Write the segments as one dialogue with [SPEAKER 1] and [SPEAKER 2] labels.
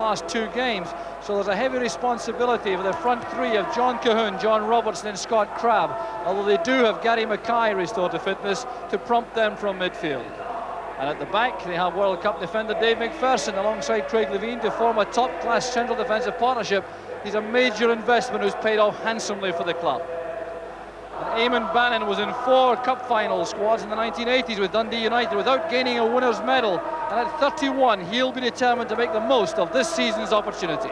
[SPEAKER 1] last two games, so there's a heavy responsibility for the front three of John Cahoon, John Robertson and Scott Crabb, although they do have Gary Mackay restored to fitness to prompt them from midfield. And at the back they have World Cup defender Dave McPherson alongside Craig Levein to form a top-class central defensive partnership. He's a major investment who's paid off handsomely for the club. And Eamon Bannon was in 4 cup final squads in the 1980s with Dundee United without gaining a winner's medal, and at 31 he'll be determined to make the most of this season's opportunity.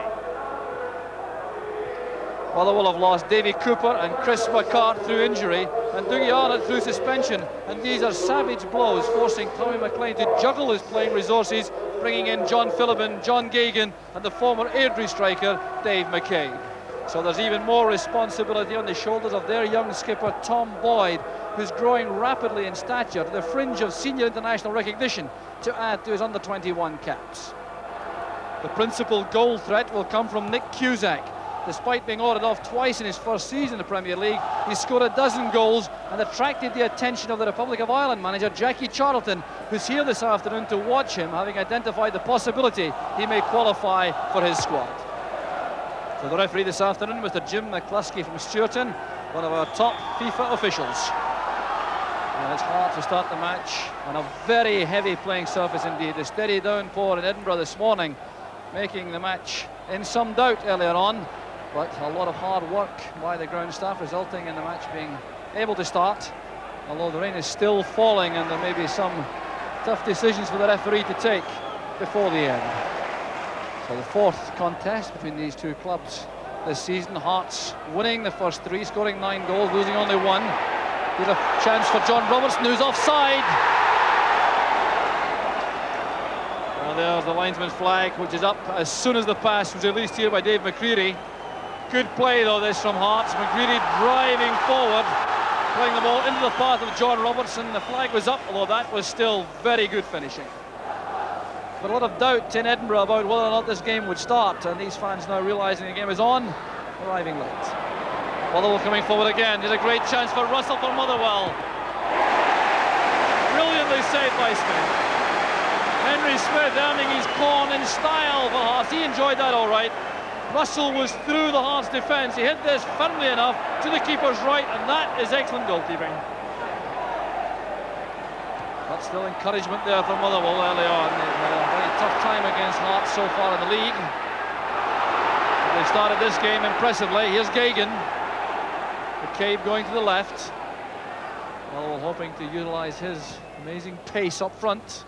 [SPEAKER 1] Motherwell have lost Davy Cooper and Chris McCart through injury and Dougie Arnott through suspension, and these are savage blows, forcing Tommy McLean to juggle his playing resources, bringing in John Phillippen, John Geoghegan and the former Airdrie striker Dave McCabe. So there's even more responsibility on the shoulders of their young skipper Tom Boyd, who's growing rapidly in stature to the fringe of senior international recognition to add to his under-21 caps. The principal goal threat will come from Nick Cusack. Despite being ordered off twice in his first season in the Premier League, he scored a dozen goals and attracted the attention of the Republic of Ireland manager Jackie Charlton, who's here this afternoon to watch him, having identified the possibility he may qualify for his squad. So the referee this afternoon, Mr. Jim McCluskey from Stewarton, one of our top FIFA officials. And it's hard to start the match on a very heavy playing surface indeed. The steady downpour in Edinburgh this morning making the match in some doubt earlier on, but a lot of hard work by the ground staff resulting in the match being able to start, although the rain is still falling and there may be some tough decisions for the referee to take before the end. So the fourth contest between these two clubs this season. Hearts winning the first 3, scoring 9 goals, losing only 1. Here's a chance for John Robertson, who's offside. Well, there's the linesman's flag, which is up as soon as the pass was released here by Dave McCreary. Good play though this from Hearts. McCreary driving forward, playing the ball into the path of John Robertson. The flag was up, although that was still very good finishing. But a lot of doubt in Edinburgh about whether or not this game would start, and these fans now realising the game is on, arriving late. Motherwell coming forward again. There's a great chance for Russell for Motherwell. Brilliantly saved by Smith. Henry Smith earning his corn in style for Hearts. He enjoyed that all right. Russell was through the Hearts defence. He hit this firmly enough to the keeper's right, and that is excellent goalkeeping. But still encouragement there from Motherwell early on. They've had a very tough time against Hearts so far in the league. But they started this game impressively. Here's Geoghegan. McCabe going to the left. Motherwell hoping to utilise his amazing pace up front.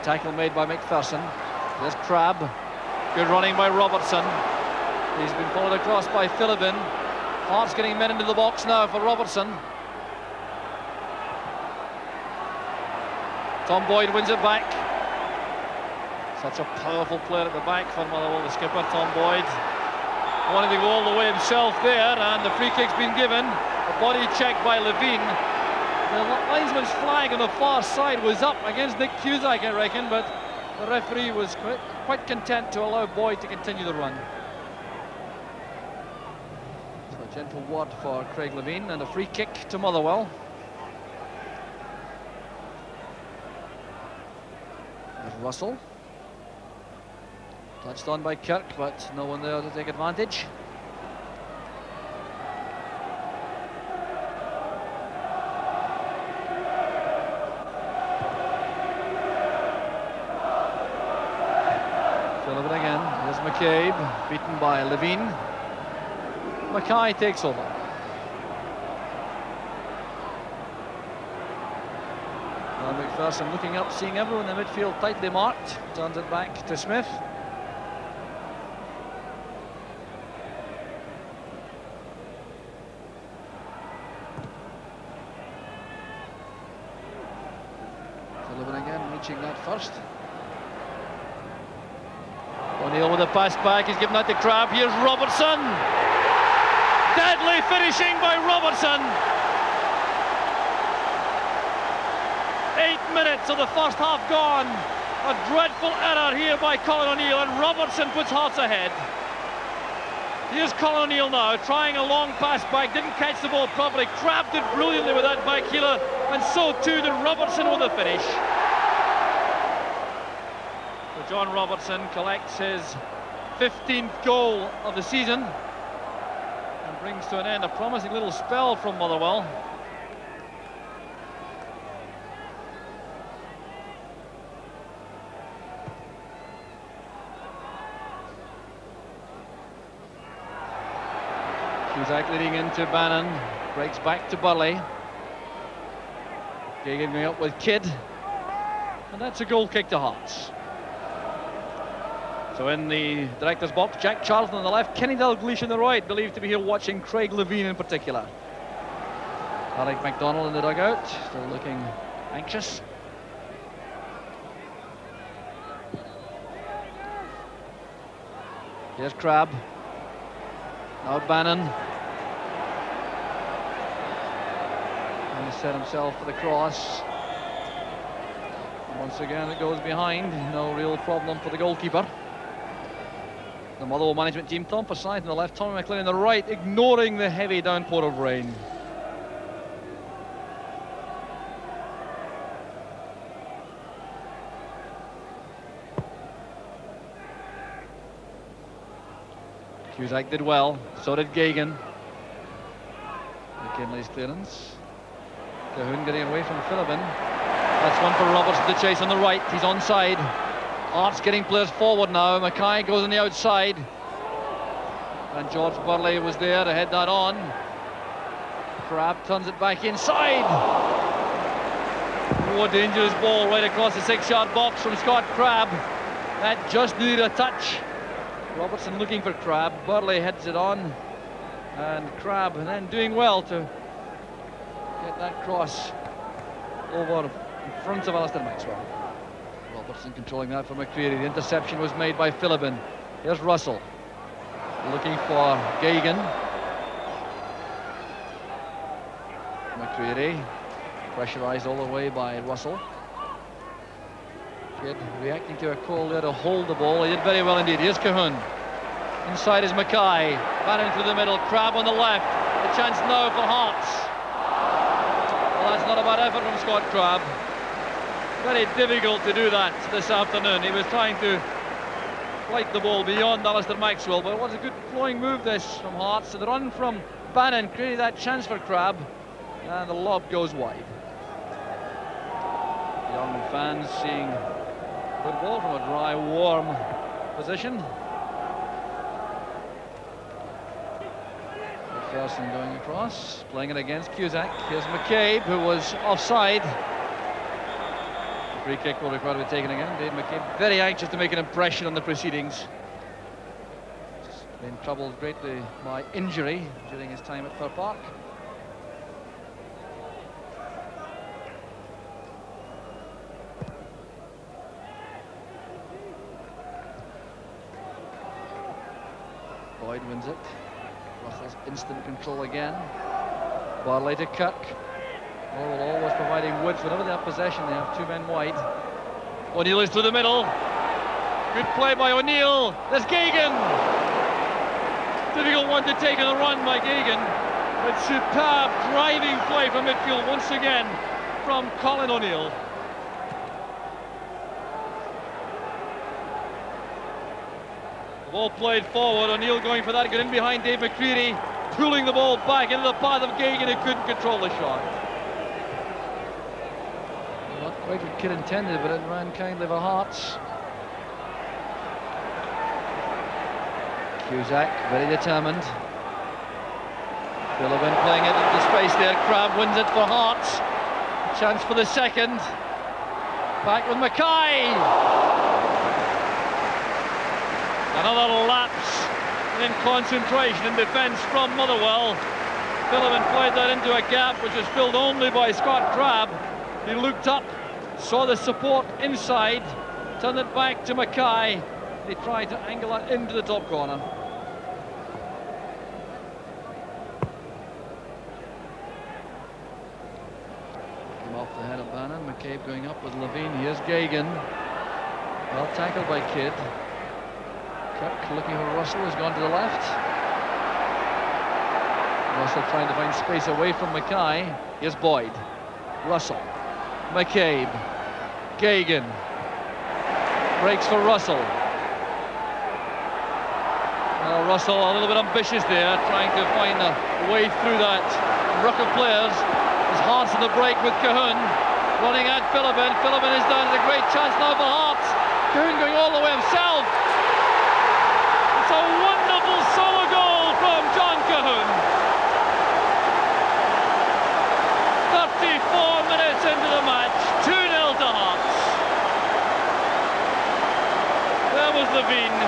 [SPEAKER 1] Tackle made by McPherson. There's Crabb. Good running by Robertson. He's been followed across by Phillippen. Hearts getting men into the box now for Robertson. Tom Boyd wins it back. Such a powerful player at the back for Motherwell, the skipper, Tom Boyd. Wanting to go all the way himself there, and the free kick's been given. A body check by Levein. The linesman's flag on the far side was up against Nick Cusack, I reckon, but the referee was quite content to allow Boyd to continue the run. So a gentle word for Craig Levein, and a free kick to Motherwell. Russell, touched on by Kirk, but no one there to take advantage. Phillippen again. Here's McCabe, beaten by Levein. Mackay takes over. McPherson looking up, seeing everyone in the midfield tightly marked, turns it back to Smith. Phillippen again, reaching that first. O'Neill with a pass back, he's given that to Crabb. Here's Robertson. Deadly finishing by Robertson. 8 minutes of the first half gone. A dreadful error here by Colin O'Neill, and Robertson puts Hearts ahead. Here's Colin O'Neill now, trying a long pass back, didn't catch the ball properly. Crabb did brilliantly with that back heeler, and so too did Robertson with the finish. John Robertson collects his 15th goal of the season and brings to an end a promising little spell from Motherwell. Cusack leading into Bannon, breaks back to Burley. Gagan going up with Kidd, and that's a goal kick to Hearts. So in the director's box, Jack Charlton on the left, Kenny Dalglish on the right, believed to be here watching Craig Levine in particular. Alec MacDonald in the dugout, still looking anxious. Here's Crabb. Now Bannon. And he set himself for the cross. Once again it goes behind, no real problem for the goalkeeper. The Motherwell management team, Tom Forsyth on the left, Tommy McLean on the right, ignoring the heavy downpour of rain. Cusack did well, so did Gagan. McKinley's clearance. Cahoon getting away from Philibin. That's one for Robertson to chase on the right, he's onside. Arts getting players forward now. Mackay goes on the outside, and George Burley was there to head that on. Crabb turns it back inside. Oh, a dangerous ball right across the 6-yard box from Scott Crabb. That just needed a touch. Robertson looking for Crabb. Burley heads it on, and Crabb and then doing well to get that cross over in front of Alistair Maxwell. Robertson controlling that for McCreary. The interception was made by Philibin. Here's Russell looking for Gagan. McCreary pressurised all the way by Russell. Kidd reacting to a call there to hold the ball. He did very well indeed. Here's Cahoon. Inside is Mackay. Bannon through the middle. Crabb on the left. The chance now for Hearts. Well, that's not a bad effort from Scott Crabb. Very difficult to do that this afternoon. He was trying to flight the ball beyond Alistair Maxwell, but it was a good flowing move this from Hearts. So the run from Bannon created that chance for Crabb, and the lob goes wide. Young fans seeing good ball from a dry, warm position. McPherson going across, playing it against Cusack. Here's McCabe, who was offside. Free kick will require to be taken again. Dave McCabe very anxious to make an impression on the proceedings. He's been troubled greatly by injury during his time at Fir Park. Boyd wins it. Russell's instant control again. Barley to Kirk. Motherwell always providing width. Whenever they have possession, they have two men wide. O'Neill is through the middle. Good play by O'Neill. There's Gagan. Difficult one to take on the run by Gagan. But superb driving play from midfield once again from Colin O'Neill. The ball played forward. O'Neill going for that. Got in behind Dave McCreary, pulling the ball back into the path of Gagan, who couldn't control the shot. Not quite what Kidd intended, but it ran kindly for Hearts. Cusack very determined. Philibin playing it into space there. Crabb wins it for Hearts. Chance for the second. Back with Mackay. Another lapse in concentration and defence from Motherwell. Philibin played that into a gap which was filled only by Scott Crabb. He looked up, saw the support inside, turned it back to Mackay. He tried to angle that into the top corner. Came off the head of Bannon. McCabe going up with Levine. Here's Gagan. Well tackled by Kidd. Kirk looking for Russell, has gone to the left. Russell trying to find space away from Mackay. Here's Boyd. Russell. McCabe. Gagan. Breaks for Russell. Well, Russell a little bit ambitious there, trying to find a way through that ruck of players. His Hearts in the break with Cahun. Running at Philibin. Philibin is down. It's a great chance now for Hearts. Cahun going all the way himself. It's a wonderful solo goal from John Cahun. 34 minutes into the match, 2-0 to Hearts. There was Levine.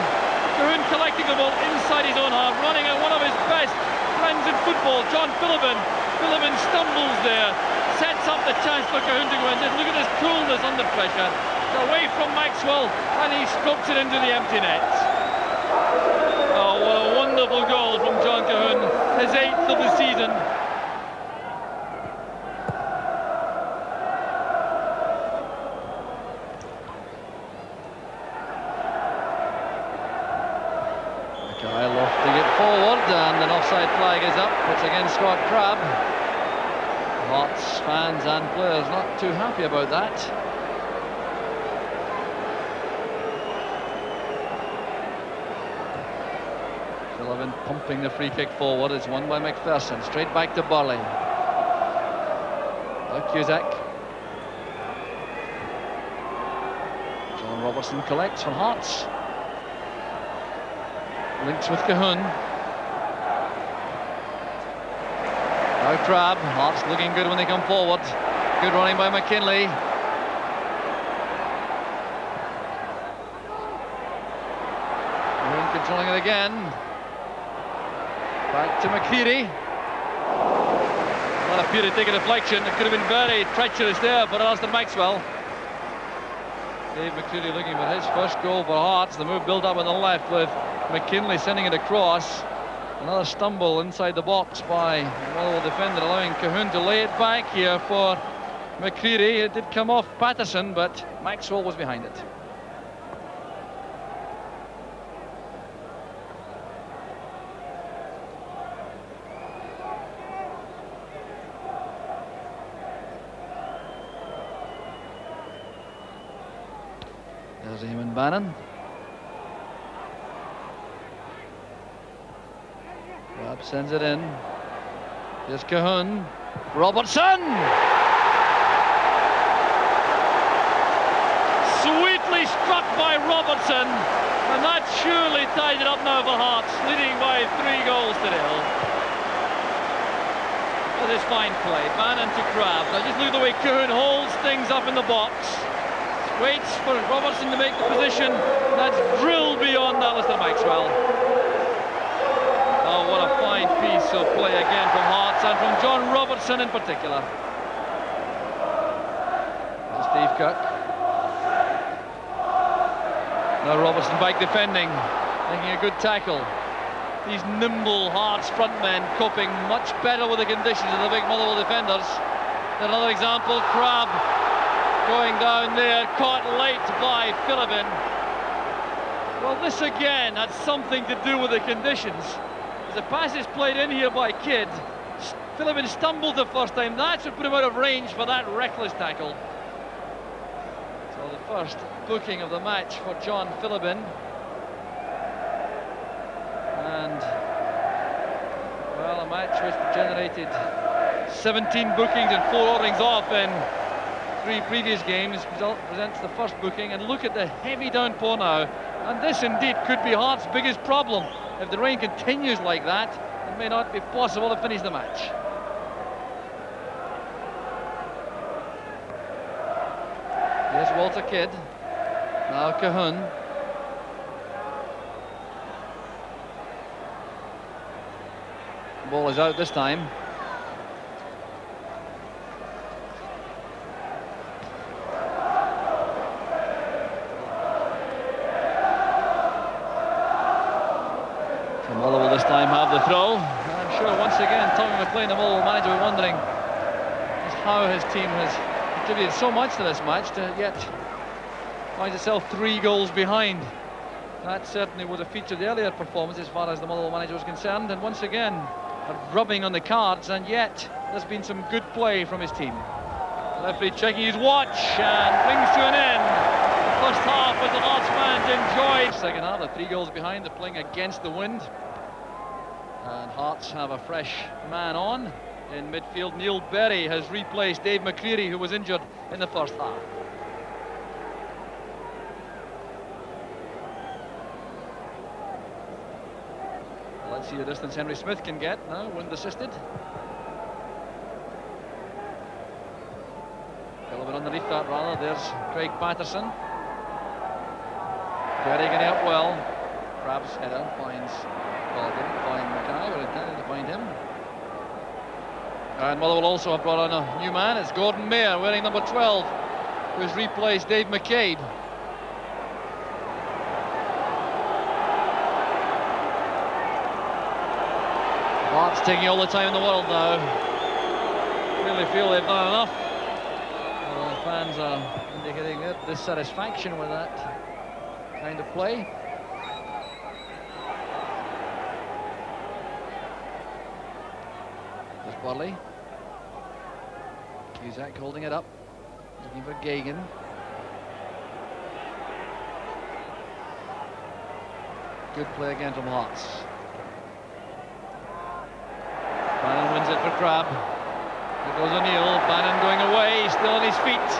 [SPEAKER 1] Cahun collecting the ball inside his own half, running at one of his best friends in football, John Philibin. Philibin stumbles there, sets up the chance for Cahun to go in. Just look at his coolness under pressure. Away from Maxwell, and he strokes it into the empty net. Oh, what a wonderful goal from John Cahun, his 8th of the season. Kyle lofting it forward, and an offside flag is up. It's against Scott Crabb. Hearts fans and players not too happy about that. Philibin pumping the free kick forward. It's won by McPherson. Straight back to Burley. Cusack. John Robertson collects from Hearts. Links with Cahun. Now Crabb. Hearts looking good when they come forward. Good running by McKinley. Cahun controlling it again. Back to McCreary. Well, appeared to take a deflection. It could have been very treacherous there for Alistair Maxwell. Dave McCreary looking for his first goal for Hearts. The move built up on the left with McKinley sending it across. Another stumble inside the box by the Motherwell defender, allowing Cahun to lay it back here for McCreary. It did come off Patterson, but Maxwell was behind it. There's Eamon Bannon. Crabb sends it in. Here's Cahun. Robertson! Sweetly struck by Robertson, and that surely tied it up now for Hearts, leading by 3 goals to 0. That is fine play. Bannon to Crabb. Now just look at the way Cahun holds things up in the box. Waits for Robertson to make the position. That's drilled beyond Alistair Maxwell. Oh, what a fine piece of play again from Hearts and from John Robertson in particular. To Steve Cook. Now Robertson back defending, making a good tackle. These nimble Hearts frontmen coping much better with the conditions of the big Motherwell defenders. Another example, Crabb going down there, caught late by Philibin. Well, this again had something to do with the conditions. As the pass is played in here by Kidd, Philibin stumbled the first time. That's what put him out of range for that reckless tackle. So the first booking of the match for John Philibin. And, well, a match which generated 17 bookings and 4 orderings off in 3 previous games presents the first booking. And look at the heavy downpour now, and this indeed could be Hearts' biggest problem. If the rain continues like that, it may not be possible to finish the match. Here's Walter Kidd. Now Cahun. Ball is out this time. Motherwell this time have the throw. I'm sure once again Tommy McLean, the Motherwell manager, will be wondering just how his team has contributed so much to this match to yet finds itself 3 goals behind. That certainly was a feature of the earlier performance as far as the Motherwell manager was concerned, and once again a rubbing on the cards, and yet there's been some good play from his team. The referee checking his watch and brings to an end first half as the Hearts fans enjoyed. Second half, they're 3 goals behind, they're playing against the wind. And Hearts have a fresh man on in midfield. Neil Berry has replaced Dave McCreary, who was injured in the first half. Let's see the distance Henry Smith can get now, wind assisted. Philbin underneath that rather, there's Craig Patterson. Berry getting up well. Crab's header finds, well, didn't find Mackay, but intended to find him. And Motherwell also have brought on a new man. It's Gordon Mayer wearing number 12, who's replaced Dave McCabe. Hearts taking all the time in the world now. Really feel they've done enough. Well, the fans are indicating their dissatisfaction with that kind of play. There's Burley. Cusack holding it up, looking for Gagan. Good play again from Hearts. Bannon wins it for Crab. There goes O'Neill. Bannon going away, still on his feet.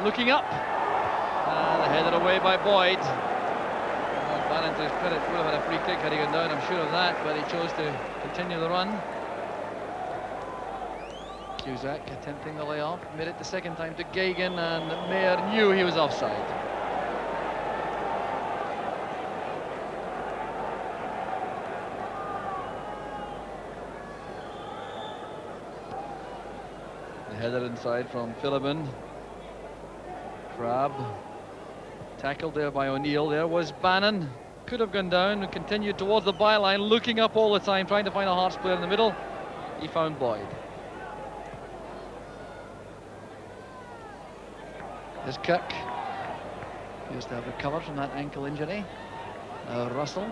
[SPEAKER 1] Looking up. And headed away by Boyd. Well, Bannon, to his credit, would have had a free kick had he gone down, I'm sure of that, but he chose to continue the run. Cusack attempting the layoff, made it the second time to Gagan, and Mayer knew he was offside. The header inside from Philbin. Crab tackled there by O'Neill. There was Bannon, could have gone down and continued towards the byline, looking up all the time, trying to find a Hearts player in the middle. He found Boyd. There's Cook. He used to have recovered from that ankle injury. Russell.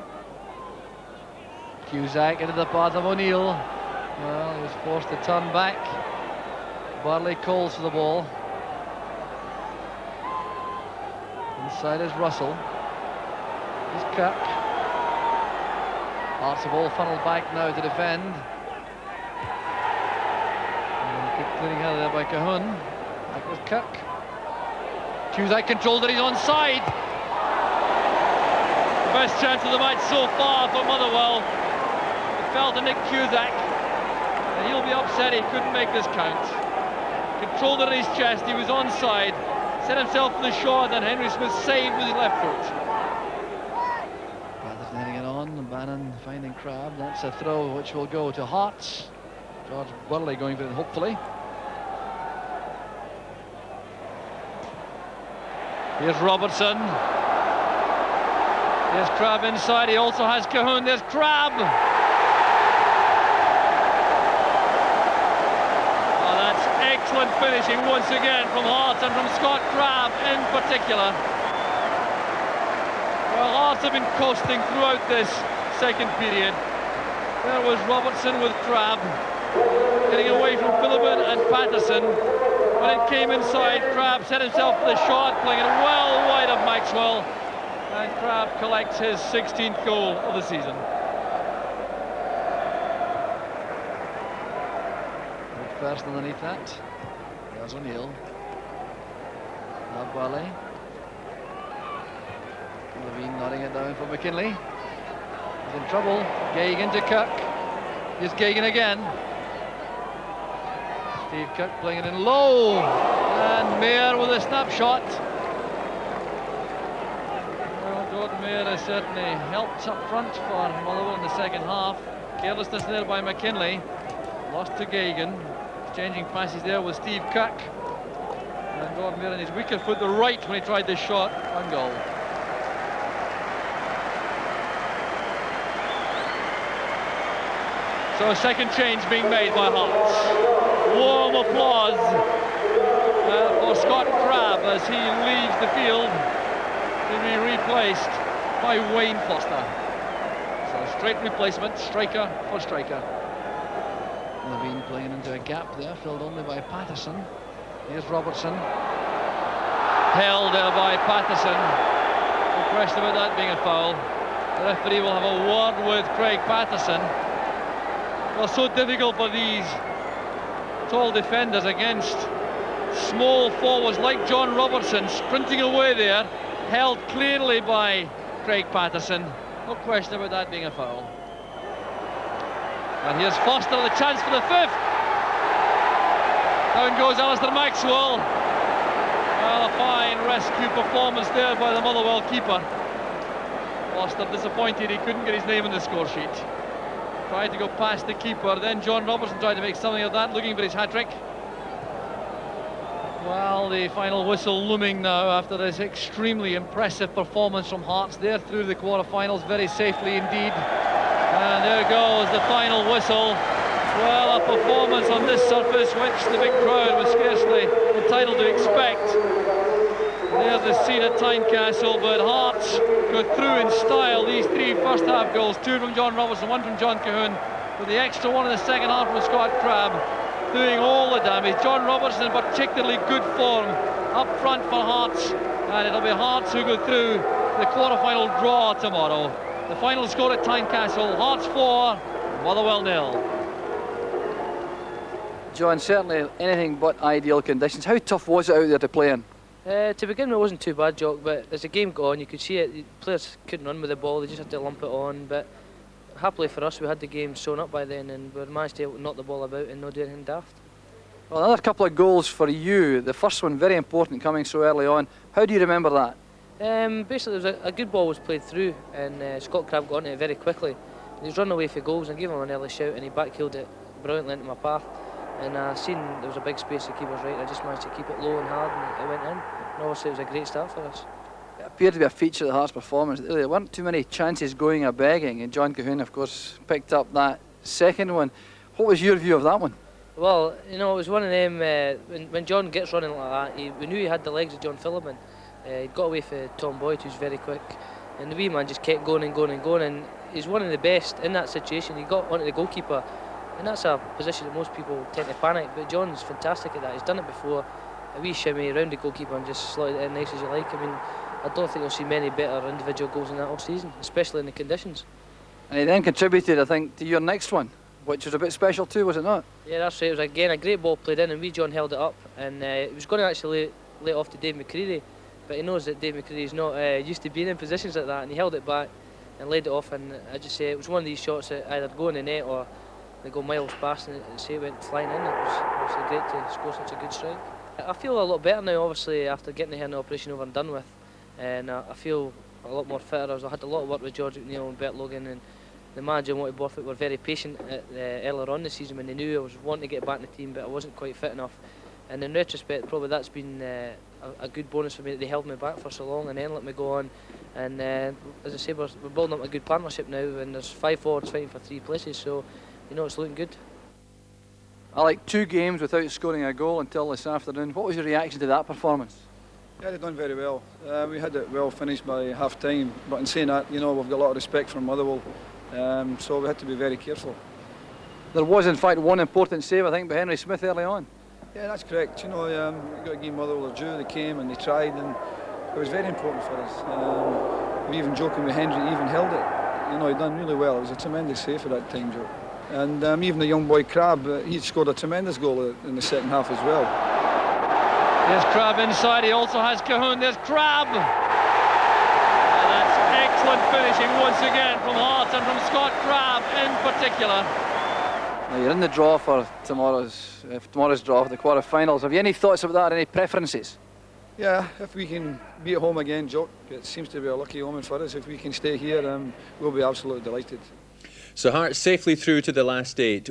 [SPEAKER 1] Cusack into the path of O'Neill. Well, he was forced to turn back. Burley calls for the ball. Inside is Russell. Here's Cook. Hearts have all funneled back now to defend. Good clearing out there by Cahoon. Back with Cook. Cusack controlled it, he's onside. The best chance of the match so far for Motherwell. It fell to Nick Cusack, and he'll be upset he couldn't make this count. Controlled it on his chest, he was onside, set himself to the shore, then Henry Smith saved with his left foot. Patterson heading it on, and Bannon finding Crab. That's a throw which will go to Hearts. George Burley going for it, hopefully. Here's Robertson. Here's Crab inside, he also has Cahoon. There's Crab. Oh, that's excellent finishing once again from Hearts and from Scott Crab in particular. Well, Hearts have been coasting throughout this second period. There was Robertson with Crab, getting away from Philbin and Patterson. When it came inside, Crab set himself for the shot, playing it well wide of Maxwell, and Crab collects his 16th goal of the season. First underneath that, there's O'Neill. Now Burley. Levine nodding it down for McKinley. He's in trouble. Gagan to Cook. Here's Gagan again. Steve Cook playing it in low, and Mayer with a snapshot. Well, Gordon Mayer has certainly helped up front for Motherwell in the second half. Carelessness there by McKinley. Lost to Gagan. Exchanging passes there with Steve Cook. And Gordon Mayer on his weaker foot, the right, when he tried this shot, on goal. So a second change being made by Hearts. Warm applause for Scott Crab as he leaves the field to be replaced by Wayne Foster. So straight replacement, striker for striker. Levine playing into a gap there, filled only by Patterson. Here's Robertson. held there by Patterson. No question about that being a foul. The referee will have a word with Craig Patterson. Well, so difficult for these tall defenders against small forwards like John Robertson, sprinting away there, held clearly by Craig Patterson. No question about that being a foul. And here's Foster, the chance for the fifth. Down goes Alistair Maxwell. Well, a fine rescue performance there by the Motherwell keeper. Foster disappointed he couldn't get his name on the score sheet. Tried to go past the keeper, then John Robertson tried to make something of that, looking for his hat-trick. Well, the final whistle looming now after this extremely impressive performance from Hearts. They're through the quarter-finals very safely indeed. And there goes the final whistle. Well, a performance on this surface which the big crowd was scarcely entitled to expect. There's the scene at Tynecastle, but Hearts go through in style. These three first-half goals, two from John Robertson, one from John Cahoon, with the extra one in the second half from Scott Crabb, doing all the damage. John Robertson in particularly good form up front for Hearts, and it'll be Hearts who go through the quarter-final draw tomorrow. The final score at Tynecastle, Hearts 4, Motherwell 0.
[SPEAKER 2] John, certainly anything but ideal conditions. How tough was it out there to play in?
[SPEAKER 3] To begin with, it wasn't too bad, Jock, but as the game got on, you could see it. The players couldn't run with the ball, they just had to lump it on. But happily for us, we had the game sewn up by then, and we managed to knock the ball about and not do anything daft.
[SPEAKER 2] Well, another couple of goals for you. The first one very important, coming so early on. How do you remember that?
[SPEAKER 3] Basically, there was a good ball was played through, and Scott Crabb got on it very quickly. He was running away for goals, and I gave him an early shout, and he backheeled it brilliantly into my path. And I seen there was a big space, the keeper was right, I just managed to keep it low and hard, and it went in. And obviously it was a great start for us.
[SPEAKER 2] It appeared to be a feature of the Hearts' performance. There weren't too many chances going a begging, and John Cahoon, of course, picked up that second one. What was your view of that one?
[SPEAKER 3] Well, you know, it was one of them, when John gets running like that, we knew he had the legs of John Phillippen. He got away for Tom Boyd, who's very quick, and the wee man just kept going and going and going, and he's one of the best in that situation. He got onto the goalkeeper, and that's a position that most people tend to panic, but John's fantastic at that. He's done it before, a wee shimmy around the goalkeeper and just slotted it in nice as you like. I mean, I don't think you'll see many better individual goals than that all season, especially in the conditions. And
[SPEAKER 2] he then contributed, I think, to your next one, which was a bit special too, was it not?
[SPEAKER 3] Yeah, that's right. It was again a great ball played in, and wee John held it up, and he was going to actually lay it off to Dave McCreary, but he knows that Dave McCreary is not used to being in positions like that, and he held it back and laid it off. And I just say it was one of these shots that either go in the net or they go miles past, and it went flying in. It was obviously great to score such a good strike. I feel a lot better now, obviously, after getting the hernia operation over and done with, and I feel a lot more fitter. I had a lot of work with George McNeil and Bert Logan, and the manager and Monty Borthwick were very patient earlier on this season when they knew I was wanting to get back in the team, but I wasn't quite fit enough. And in retrospect, probably that's been a good bonus for me that they held me back for so long and then let me go on. And as I say, we're building up a good partnership now, and there's 5 forwards fighting for 3 places, so you know it's looking good.
[SPEAKER 2] I like 2 games without scoring a goal until this afternoon. What was your reaction to that performance?
[SPEAKER 4] Yeah, they've done very well. We had it well finished by half time, but in saying that, you know, we've got a lot of respect from Motherwell, so we had to be very careful.
[SPEAKER 2] There was in fact one important save, I think, by Henry Smith early on.
[SPEAKER 4] Yeah, that's correct. You know, we've got to give Motherwell their due. They came and they tried, and it was very important for us. We even joking with Henry, he even held it. You know, he done really well. It was a tremendous save for that time, Joe. And even the young boy Crabb, he scored a tremendous goal in the second half as well.
[SPEAKER 1] There's Crabb inside, he also has Cahoon, there's Crabb! And that's excellent finishing once again from Hearts and from Scott Crabb in particular.
[SPEAKER 2] Now you're in the draw for tomorrow's draw for the quarter-finals. Have you any thoughts about that, any preferences?
[SPEAKER 4] Yeah, if we can be at home again, Jock, it seems to be a lucky omen for us. If we can stay here, we'll be absolutely delighted.
[SPEAKER 5] So Hearts safely through to the last 8.